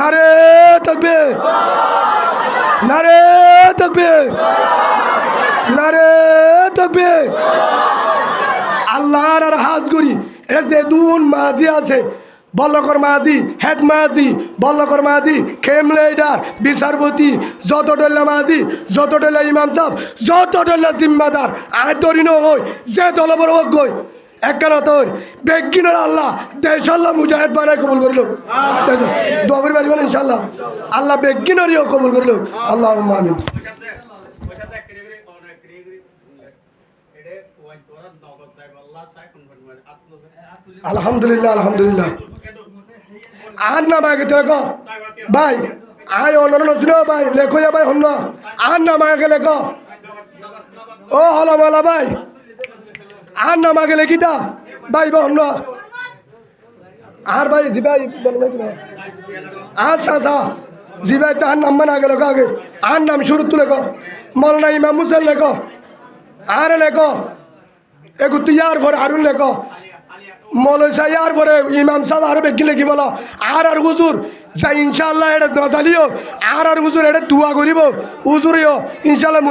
নারে তাকবীর, নারে তাকবীর, নারে তাকবীর। আল্লাহর আর হাত করি এটা দেদুন মাঝি আছে, বল্লকর মাঝি, হেড মাঝি, বল্লকর মাঝি, খেম লিডার, বিচারপতি, যত ডল্লা মাঝি, যত ডল্লা ইমাম সাহেব, যত ডল্লা জিম্মাদার আর দরিন হই যে দলবর হোক গই একখানা তোর বেগিনের আল্লাহ দেশাল্লাহ মুজাহিদ বানায় কবুল করিল। দোয়ার বাড়ি মানে ইনশাল্লাহ আল্লাহ বেগিনেরও কবুল করিল। আল্লাহ আমিন। আলহামদুলিল্লাহ, আলহামদুলিল্লাহ। আর না ভাই দেখো ভাই আয় অন্য ছিল ভাই লেখো যা ভাই হন আর না মাকে লেখো ও হলো মালা ভাই আর না মাকে লেখি দা ভাই হন আর ভাই জি ভাই আচ্ছা আচ্ছা জি ভাই তার নাম মানে আগে লেখো আগে আর নাম শুরু তো লেখো মৌলানা ইমাম হুসেন লেখো আর লেখো এগু তুই আর পরে আরুন লেখো মৌলাই সাহেব পরে ইমাম সাহেব আরো বেগি লেখি বলো আর হুজুর যা ইনশাল্লাহ এটা নজালিও আর হুজুর এটা দোয়া করিব হুজুরিও ইনশাল্লাহ।